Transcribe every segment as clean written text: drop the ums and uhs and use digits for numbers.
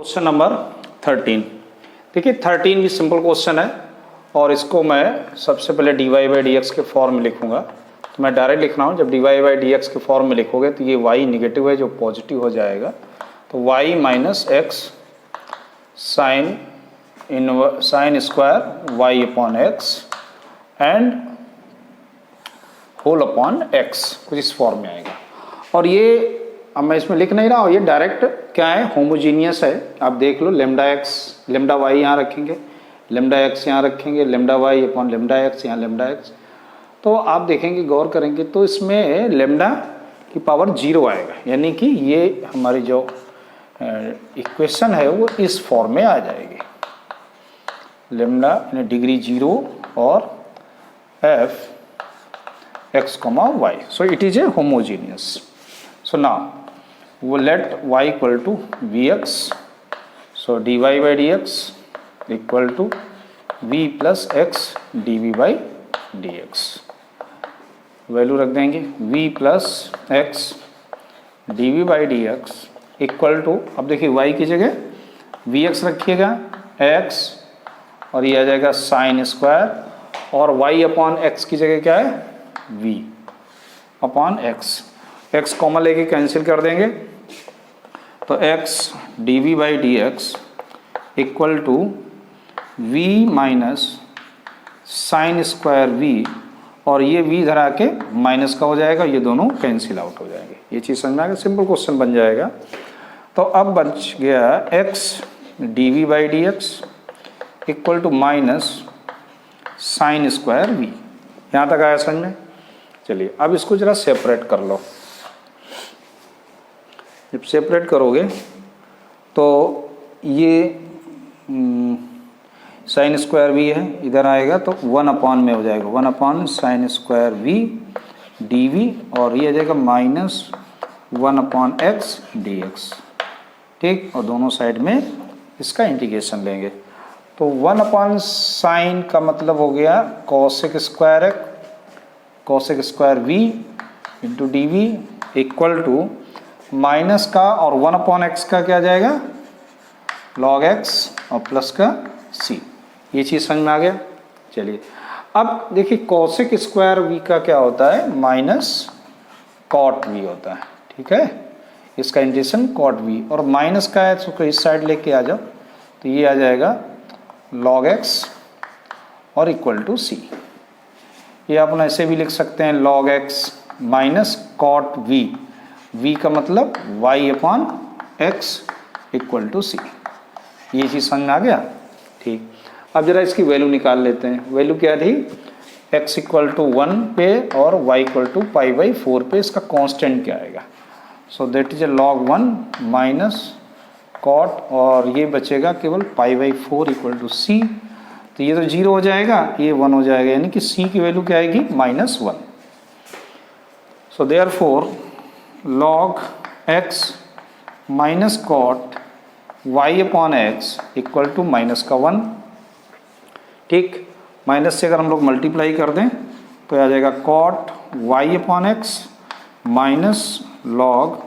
Question number 13। देखिए 13 भी simple question है और इसको मैं सबसे पहले dy बाई डी एक्स के फॉर्म में लिखूंगा। तो मैं डायरेक्ट लिख रहा हूँ, जब dy बाई डी एक्स के फॉर्म में लिखोगे तो ये y निगेटिव है जो पॉजिटिव हो जाएगा, तो y minus x sine square y upon x and whole upon x, कुछ इस फॉर्म में आएगा। और ये अब मैं इसमें लिख नहीं रहा हूँ, ये डायरेक्ट क्या है, होमोजीनियस है। आप देख लो, लेमडा एक्स लेमडा वाई यहाँ रखेंगे, लेमडा एक्स यहाँ रखेंगे, lambda y upon lambda x, यहाँ लेमडा एक्स। तो आप देखेंगे, गौर करेंगे तो इसमें लेमडा की पावर 0 आएगा, यानी कि ये हमारी जो इक्वेशन है वो इस फॉर्म में आ जाएगी। लेमडा यानी डिग्री 0 और f x comma y, so it is a homogeneous. So now we let y equal to vx, so dy by dx equal to v plus x dv by dx। Value रख देंगे v plus x dv by dx equal to, अब देखिए y की जगह vx रखिएगा x और ये आ जाएगा साइन स्क्वायर, और y अपॉन x की जगह क्या है, v upon x। x common लेके कैंसिल कर देंगे तो x dv by d x equal to v minus sine square v, और ये v इधर आके माइनस का हो जाएगा, ये दोनों कैंसिल आउट हो जाएंगे। ये चीज़ समझ में आ गया, सिंपल क्वेश्चन बन जाएगा। तो अब बच गया x dv by d x equal to minus sine square v। यहाँ तक आया समझ में? चलिए अब इसको जरा सेपरेट कर लो। जब सेपरेट करोगे तो ये साइन स्क्वायर वी है, इधर आएगा तो 1 अपॉन में हो जाएगा, 1 upon sine square v d v, और ये आ जाएगा minus 1 upon x d x. ठीक, और दोनों साइड में इसका इंटीग्रेशन लेंगे तो 1 अपॉन साइन का मतलब हो गया cosec square x, cosec square v into d v equal to minus का और 1 अपॉन एक्स का क्या जाएगा, लॉग एक्स और प्लस का सी। ये चीज़ समझ में आ गया। चलिए अब देखिए कोसेक स्क्वायर वी का क्या होता है, माइनस कॉट वी होता है। ठीक है, इसका इंटीग्रेशन कॉट वी, और माइनस का है तो इस साइड लेके आ जाओ तो ये आ जाएगा लॉग एक्स और इक्वल टू सी। ये अपन ऐसे भी लिख सकते हैं, log X minus cot V, v का मतलब y upon x equal to C. ये चीज़ समझ में आ गया। ठीक, अब जरा इसकी वैल्यू निकाल लेते हैं। वैल्यू क्या थी, x इक्वल टू 1 पे और y equal to pi by 4 पे, इसका कांस्टेंट क्या आएगा, so that is a log 1 minus cot, और ये बचेगा केवल pi by 4 equal to C. तो ये तो 0 हो जाएगा, ये 1 हो जाएगा, यानी कि c की वैल्यू क्या आएगी, -1। So therefore log x minus cot y upon x equal to minus का 1। ठीक, माइनस से अगर हम लोग मल्टीप्लाई कर दें तो आ जाएगा cot y upon x minus log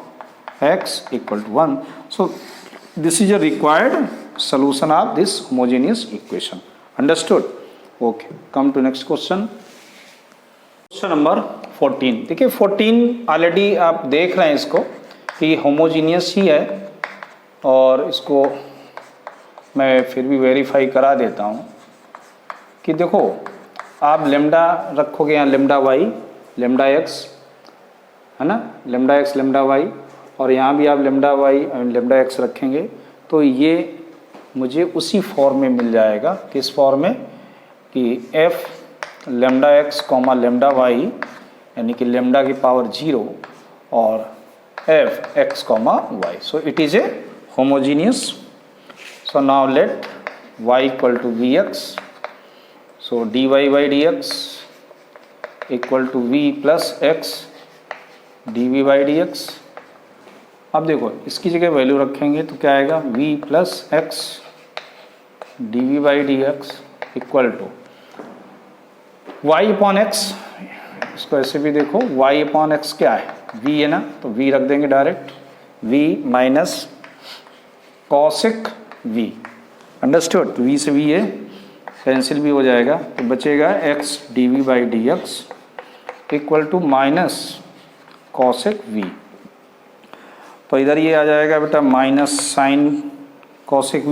x equal to 1। So this is a required solution of this homogeneous equation. Understood? Okay, come to next question. Question number 14। देखिए 14 ऑलरेडी आप देख रहे हैं इसको कि होमोजीनियस ही है, और इसको मैं फिर भी वेरीफाई करा देता हूँ कि देखो आप लेमडा रखोगे यहाँ, लेमडा वाई लेमडा एक्स है ना, लेमडा एक्स लेमडा वाई, और यहाँ भी आप लेमडा वाई लेमडा एक्स रखेंगे तो ये मुझे उसी फॉर्म में मिल जाएगा। किस फॉर्म में, कि f lambda x comma lambda y, यानी कि लेमडा की पावर 0 और f x comma y, so it is a homogeneous. So now let y equal to v x, so d y by d x equal to v plus x d v by d x. अब देखो इसकी जगह value रखेंगे तो क्या आएगा, v plus x d v by d x equal to y upon x. इसको ऐसे भी देखो, y अपॉन एक्स क्या है, v है ना, तो v रख देंगे direct, v minus cosec v, understood. v से v ये कैंसिल भी हो जाएगा, तो बचेगा x dv by d x equal to minus cosec v। तो इधर ये आ जाएगा बेटा minus sine cosec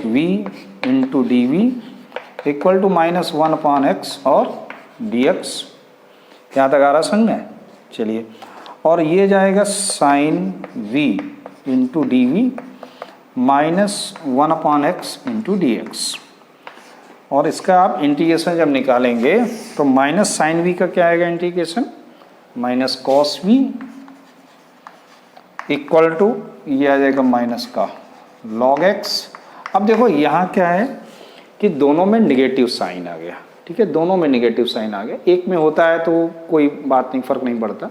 v into d v equal to minus 1/x और dx। यहाँ तक आ रहा समझ में? चलिए, और ये जाएगा sine v into d v minus 1/x into d x. और इसका आप इंटीग्रेशन जब निकालेंगे तो माइनस साइन v का क्या आएगा integration, minus cos v equal to ये आ जाएगा माइनस का लॉग x। अब देखो यहाँ क्या है कि दोनों में नेगेटिव साइन आ गया, ठीक है, दोनों में नेगेटिव साइन आ गया। एक में होता है तो कोई बात नहीं, फर्क नहीं पड़ता,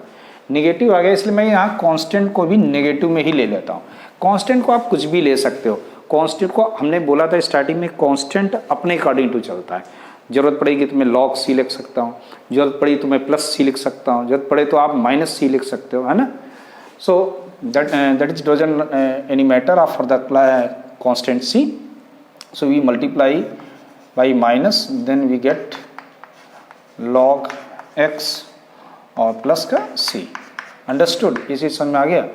नेगेटिव आ गया इसलिए मैं यहाँ कांस्टेंट को भी नेगेटिव में ही ले लेता हूँ। कांस्टेंट को आप कुछ भी ले सकते हो, कांस्टेंट को हमने बोला था स्टार्टिंग में कांस्टेंट अपने अकॉर्डिंग टू चलता है। जरूरत पड़ेगी तो मैं लॉग सी लिख सकता हूँ, जरूरत पड़ी तो मैं प्लस सी लिख सकता हूँ, जरूरत पड़े तो आप माइनस सी लिख सकते हो, है ना। So that is doesn't any matter after the constant C. So we multiply by minus, then we get log x और प्लस का c, अंडरस्टूड। इसी समझ में आ गया।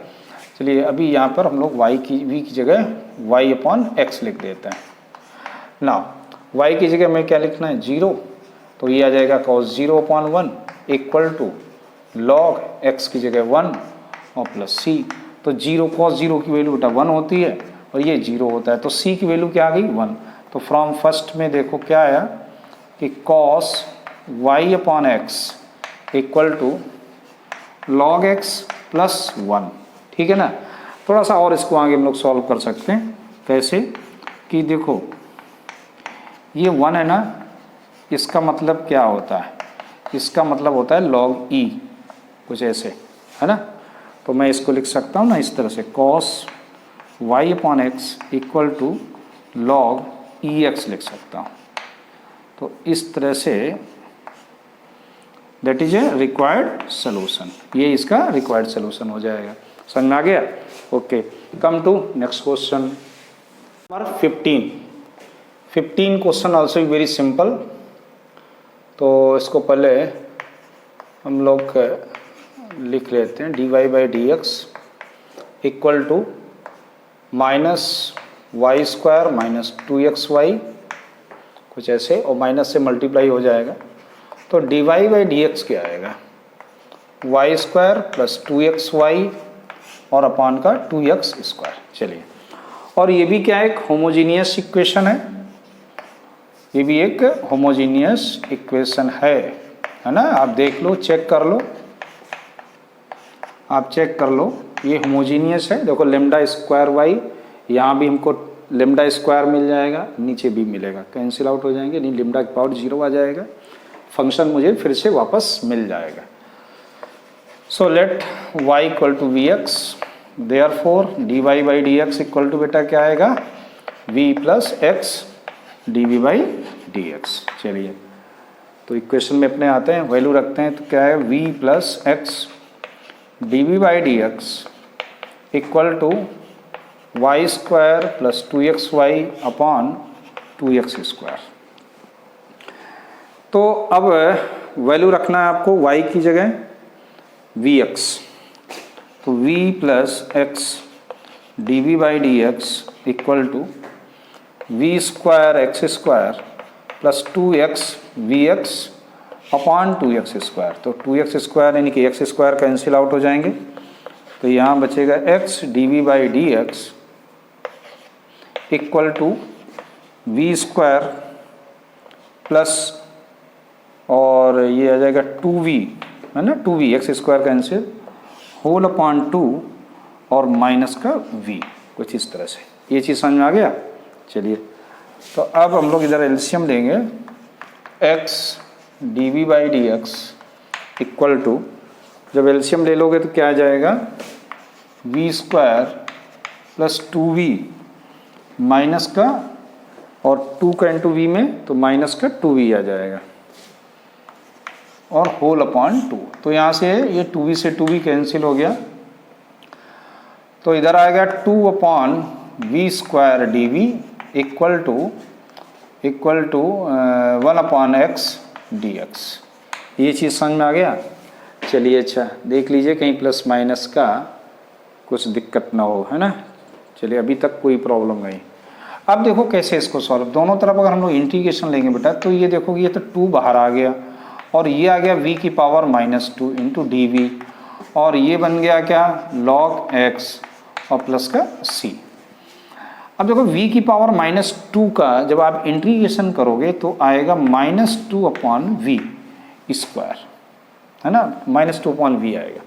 चलिए अभी यहाँ पर हम लोग y की v की जगह y/x लिख देते हैं ना। y की जगह में क्या लिखना है, 0, तो ये आ जाएगा cos 0/1 equal to log x की जगह 1 और प्लस c। तो 0 cos 0 की वैल्यू बेटा 1 होती है और ये 0 होता है, तो c की वैल्यू क्या आ गई 1। तो फ्रॉम फर्स्ट में देखो क्या आया कि cos y/x equal to log x plus 1, ठीक है ना। थोड़ा सा और इसको आगे हम लोग सॉल्व कर सकते हैं, कैसे कि देखो ये 1 है ना, इसका मतलब क्या होता है, इसका मतलब होता है log e, कुछ ऐसे, है ना। तो मैं इसको लिख सकता हूँ ना इस तरह से, cos y/x equal to log ex लिख सकता हूँ। तो इस तरह से that is a required solution, ये इसका रिक्वायर्ड सोल्यूशन हो जाएगा। समझ में आ गया? Okay, come to next question number 15 question also very simple. तो इसको पहले हम लोग लिख लेते हैं, dy by d x equal to minus y square minus 2xy, कुछ ऐसे, और माइनस से मल्टीप्लाई हो जाएगा। तो dy बाई डी एक्स क्या आएगा, वाई स्क्वायर प्लस 2xy और अपॉन का 2x स्क्वायर। चलिए, और ये भी क्या है, एक होमोजीनियस इक्वेशन है, ये भी एक होमोजीनियस इक्वेशन है ना। आप देख लो, चेक कर लो, आप चेक कर लो, ये होमोजीनियस है। देखो लेमडा स्क्वायर वाई, यहाँ भी हमको लेमडा स्क्वायर मिल जाएगा, नीचे भी मिलेगा, कैंसिल आउट हो जाएंगे, नहीं लेमडा की पावर 0 आ जाएगा, फंक्शन मुझे फिर से वापस मिल जाएगा। So let y equal to v x, therefore d y by d x equal to बेटा क्या आएगा, v plus x d v by d x. चलिए, तो इक्वेशन में अपने आते हैं, वैल्यू रखते हैं, तो क्या है v plus x d v by d x equal to y square plus 2xy upon 2x square. तो अब वैल्यू रखना है आपको y की जगह vx, तो v plus x d v by d x equal to v square x square plus 2x vx upon 2x square. तो 2x square यानी कि x स्क्वायर कैंसिल आउट हो जाएंगे, तो यहाँ बचेगा x d v by d x equal to v square plus, और ये आ जाएगा 2v, है ना, 2v, x square cancel, whole upon 2 और माइनस का v, कुछ इस तरह से। ये चीज़ समझ में आ गया? चलिए, तो अब हम लोग इधर एलसीएम लेंगे, x d v by d x equal to, जब एलसीएम ले लोगे तो क्या आ जाएगा, we square plus 2v minus का, और 2 का इंटू वी में तो माइनस का 2v आ जाएगा, और होल अपॉन 2। तो यहाँ से ये 2v से 2v कैंसिल हो गया, तो इधर आएगा 2/v² dv equal to 1/x dx। ये चीज़ समझ में आ गया। चलिए अच्छा देख लीजिए कहीं प्लस माइनस का कुछ दिक्कत ना हो, है ना। चलिए अभी तक कोई प्रॉब्लम नहीं। अब देखो कैसे इसको सॉल्व, दोनों तरफ अगर हम लोग इंटीग्रेशन लेंगे बेटा तो ये देखो ये तो 2 बाहर आ गया और ये आ गया v⁻² इंटू डी वी, और ये बन गया क्या log x और प्लस का c। अब देखो v⁻² का जब आप इंटीग्रेशन करोगे तो आएगा -2/v², है ना, -2/v आएगा।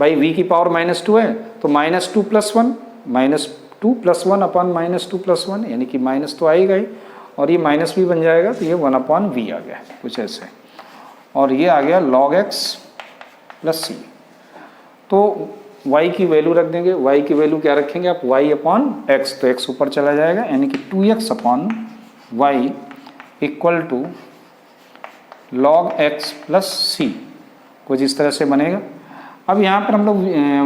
भाई v⁻² है तो -2 + 1 -2 + 1/-2 + 1 यानी कि माइनस तो आएगा ही, और ये माइनस भी बन जाएगा तो ये 1/v आ गया कुछ ऐसे, और ये आ गया log x + c। तो y की वैल्यू रख देंगे, y की वैल्यू क्या रखेंगे आप y/x, तो x ऊपर चला जाएगा यानी कि 2x/y equal to log x + c, कुछ इस तरह से बनेगा। अब यहाँ पर हम लोग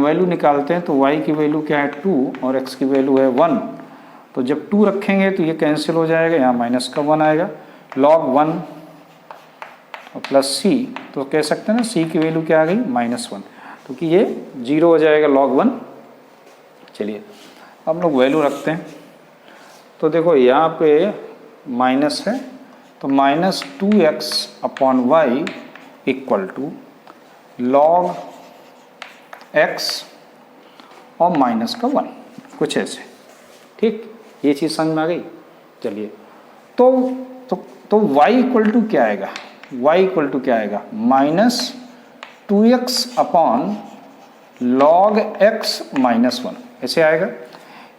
वैल्यू निकालते हैं तो y की वैल्यू क्या है 2 और x की वैल्यू है 1, तो जब 2 रखेंगे तो ये कैंसिल हो जाएगा, यहाँ माइनस का 1 आएगा, log 1 और प्लस c, तो कह सकते हैं ना c की वैल्यू क्या आ गई -1, क्योंकि ये 0 हो जाएगा log 1। चलिए हम लोग वैल्यू रखते हैं, तो देखो यहाँ पे माइनस है तो -2x/y equal to log x और माइनस का 1, कुछ ऐसे, ठीक। ये चीज़ समझ में आ गई। चलिए तो y इक्वल टू क्या आएगा, y इक्वल टू क्या आएगा -2x/log x - 1 ऐसे आएगा,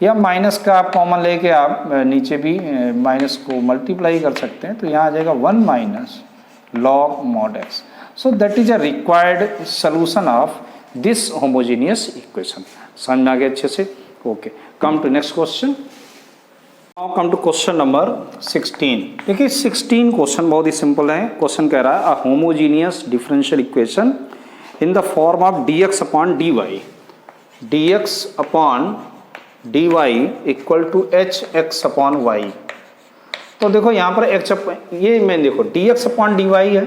या माइनस का आप कॉमन लेके आप नीचे भी माइनस को मल्टीप्लाई कर सकते हैं, तो यहाँ आ जाएगा 1 - log mod x। So that is a required solution of this homogeneous equation. समझ में आ गया अच्छे से। Okay, come to next question. Now come to question number 16। देखिए 16 क्वेश्चन बहुत ही सिंपल है। क्वेश्चन कह रहा है a homogeneous differential equation in the form of dx/dy equal to hx/y। तो देखो यहाँ पर ये मैं देखो dx/dy है,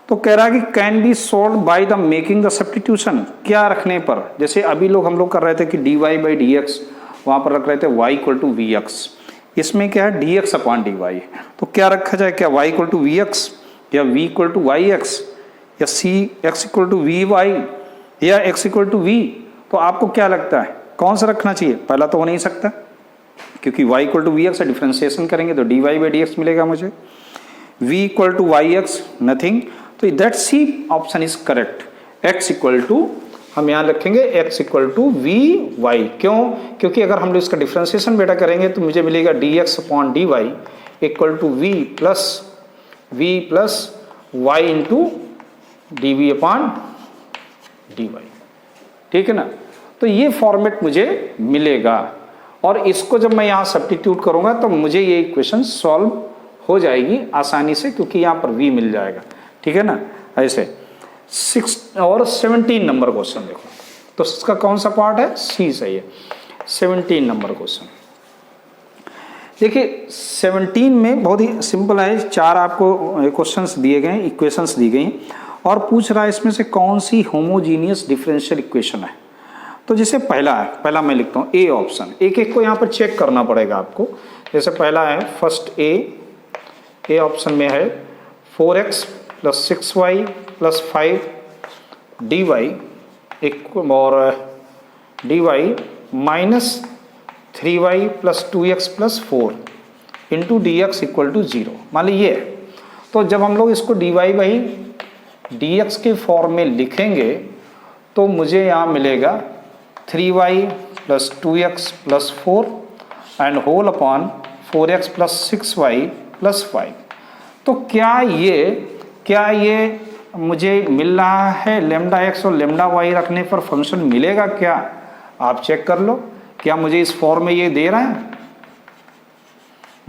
तो कह रहा है कि can be solve by the making the substitution. क्या रखने पर, जैसे अभी हम लोग कर रहे थे कि dy/dx, वहाँ पर रख रहे थे y = vx, इसमें क्या है dx/dy, तो क्या रखा जाए, क्या y = vx या v = yx या x = vy या x = v। तो आपको क्या लगता है कौन सा रखना चाहिए? पहला तो हो नहीं सकता, क्योंकि y = vx से डिफ्रेंसिएशन करेंगे तो dy/dx मिलेगा मुझे, v = yx नथिंग, तो that C option is correct. x = हम यहाँ रखेंगे x = vy। क्यों? क्योंकि अगर हम लोग इसका डिफ्रेंसिएशन बेटा करेंगे तो मुझे मिलेगा dx/dy equal to v plus y into dv/dy, ठीक है ना। तो ये फॉर्मेट मुझे मिलेगा, और इसको जब मैं यहाँ सब्स्टिट्यूट करूँगा तो मुझे ये इक्वेशन सॉल्व हो जाएगी आसानी से, क्योंकि यहाँ पर v मिल जाएगा, ठीक है ना। ऐसे 6 और 17 नंबर क्वेश्चन देखो, तो इसका कौन सा पार्ट है, सी सही है। 17 नंबर क्वेश्चन देखिए, 17 में बहुत ही सिंपल है, 4 आपको क्वेश्चंस दिए गए, इक्वेशंस दी गई, और पूछ रहा है इसमें से कौन सी होमोजीनियस डिफरेंशियल इक्वेशन है। तो जैसे पहला मैं लिखता हूँ ए ऑप्शन, एक एक को यहाँ पर चेक करना पड़ेगा आपको। जैसे पहला है फर्स्ट ए ऑप्शन में है 4x + 6y + 5 dy और dy -3y + 2x + 4 into dx = 0। मान लीजिए, तो जब हम लोग इसको dy/dx के फॉर्म में लिखेंगे तो मुझे यहाँ मिलेगा 3y + 2x + 4 and whole upon 4x + 6y + 5। तो क्या ये मुझे मिल रहा है λx और λy रखने पर फंक्शन मिलेगा क्या? आप चेक कर लो, क्या मुझे इस फॉर्म में ये दे रहा है?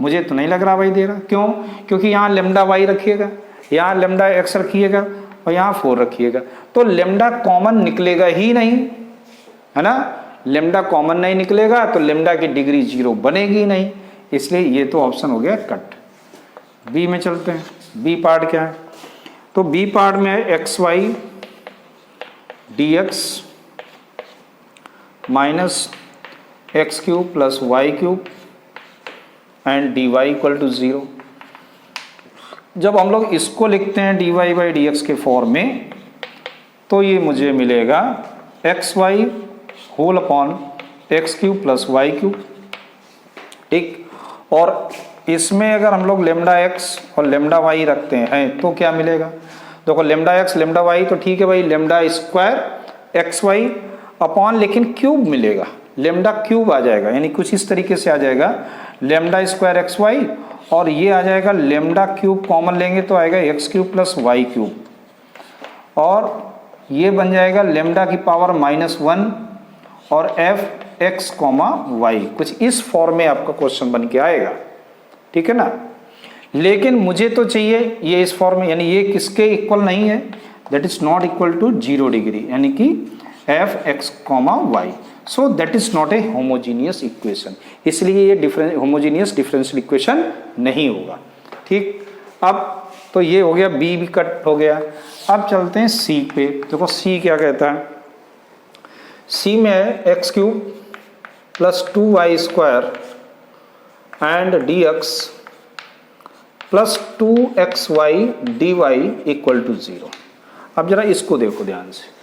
मुझे तो नहीं लग रहा भाई दे रहा। क्यों? क्योंकि यहाँ λy रखिएगा, यहाँ λx रखिएगा और यहाँ 4 रखिएगा, तो लैम्डा कॉमन निकलेगा ही नहीं, है ना। लेमडा कॉमन नहीं निकलेगा तो लेमडा की डिग्री 0 बनेगी नहीं, इसलिए ये तो ऑप्शन हो गया कट। बी में चलते हैं। बी पार्ट क्या है? तो बी पार्ट में है x y dx minus x cube plus y cube and d y equal to 0। जब हम लोग इसको लिखते हैं dy बाई डी एक्स के फॉर्म में, तो ये मुझे मिलेगा x y whole upon x cube plus y cube, ठीक। और इसमें अगर हम लोग लेमडा एक्स और लेमडा वाई रखते हैं तो क्या मिलेगा? देखो लेमडा एक्स लेमडा वाई तो ठीक है भाई, lambda square x y upon, लेकिन क्यूब मिलेगा, लेमडा क्यूब आ जाएगा, यानी कुछ इस तरीके से आ जाएगा लेमडा स्क्वायर एक्स वाई, और ये आ जाएगा लेमडा क्यूब कॉमन लेंगे तो आएगा x cube plus y cube, और ये बन जाएगा लेमडा की पावर -1 और एफ एक्स कॉमा वाई, कुछ इस फॉर्म में आपका क्वेश्चन बन के आएगा, ठीक है ना। लेकिन मुझे तो चाहिए ये इस फॉर्म में, यानी ये किसके इक्वल नहीं है, that is not equal to 0 degree, यानी कि f x comma y, so that is not a homogeneous equation, इसलिए ये होमोजीनियस डिफरेंशियल इक्वेशन नहीं होगा, ठीक। अब तो ये हो गया, बी भी कट हो गया। अब चलते हैं सी पे। देखो सी क्या कहता है? सी में है x cube plus 2y square and d x plus 2xy dy equal to 0। अब जरा इसको देखो ध्यान से।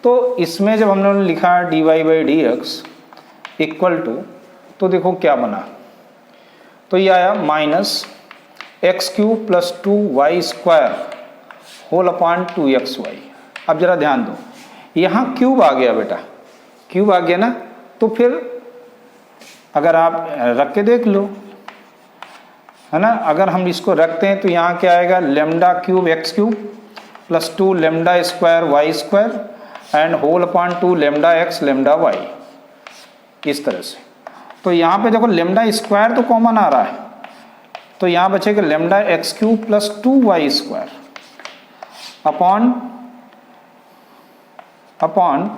तो इसमें जब हमने लिखा dy by d x equal to, तो देखो क्या बना, तो ये आया minus x cube plus 2y square whole upon 2xy। अब जरा ध्यान दो, यहाँ क्यूब आ गया बेटा, क्यूब आ गया ना, तो फिर अगर आप रख के देख लो, है ना, अगर हम इसको रखते हैं तो यहाँ क्या आएगा, lambda cube x cube plus 2 lambda square y square and whole upon 2 lambda x lambda y, इस तरह से। तो यहाँ पे देखो लेमडा स्क्वायर तो कॉमन आ रहा है, तो यहाँ बचेगा lambda x cube plus 2y square upon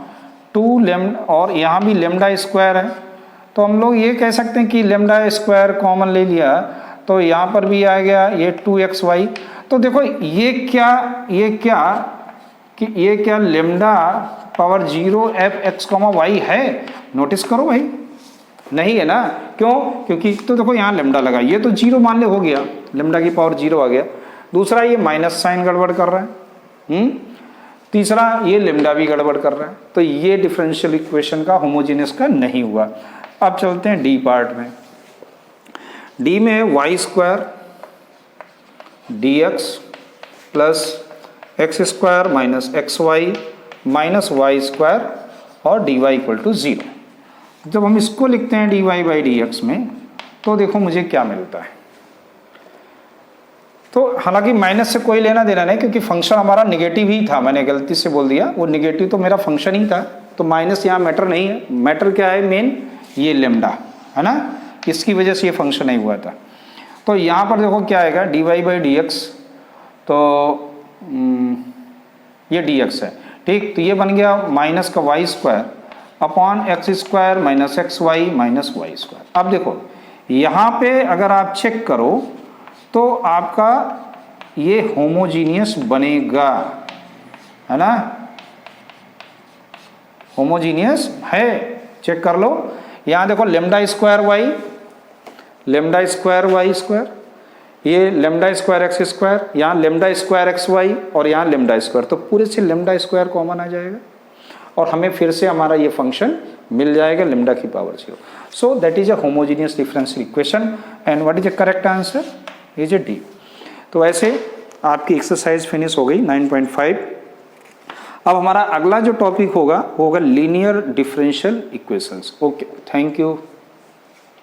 2 lambda, और यहाँ भी लेमडा स्क्वायर है, तो हम लोग ये कह सकते हैं कि लेमडा स्क्वायर कॉमन ले लिया तो यहाँ पर भी आ गया ये 2xy। तो देखो ये क्या lambda power 0 f x comma y है, नोटिस करो भाई, नहीं है ना, क्यों? क्योंकि तो देखो यहाँ लेमडा लगा, ये तो 0 मान ले हो गया, लेमडा की पावर 0 आ गया। दूसरा ये माइनस साइन गड़बड़ कर रहा है, तीसरा ये लेमडा भी गड़बड़ कर रहा है, तो ये डिफरेंशियल इक्वेशन का होमोजेनियस का नहीं हुआ। अब चलते हैं डी पार्ट में। डी में y square d x plus x square minus x y minus y square और डी वाई इक्वल टू 0। जब हम इसको लिखते हैं d y by d x में, तो देखो मुझे क्या मिलता है। तो हालांकि माइनस से कोई लेना देना नहीं, क्योंकि फंक्शन हमारा निगेटिव ही था, मैंने गलती से बोल दिया, वो निगेटिव तो मेरा फंक्शन ही था, तो माइनस यहाँ मैटर नहीं है। मैटर क्या है मेन, ये लेमडा है ना, इसकी वजह से ये फंक्शन नहीं हुआ था। तो यहाँ पर देखो क्या आएगा, d y by d x, तो ये डी एक्स है, ठीक। तो ये बन गया माइनस का y square upon x square minus x y minus y square. अब देखो यहाँ पे अगर आप चेक करो तो आपका ये होमोजीनियस बनेगा, है ना, होमोजीनियस है, चेक कर लो। यहाँ देखो लेमडा स्क्वायर वाई स्क्वायर, ये लेमडा स्क्वायर एक्स स्क्वायर, यहाँ लेमडा स्क्वायर एक्स वाई और यहाँ लेमडा स्क्वायर, तो पूरे से लेमडा स्क्वायर कॉमन आ जाएगा और हमें फिर से हमारा ये फंक्शन मिल जाएगा लेमडा की power 0। So that is a homogeneous differential equation and what is the correct answer, is A D. तो ऐसे आपकी एक्सरसाइज फिनिश हो गई 9.5। अब हमारा अगला जो टॉपिक होगा वो होगा linear differential equations. Okay, thank you.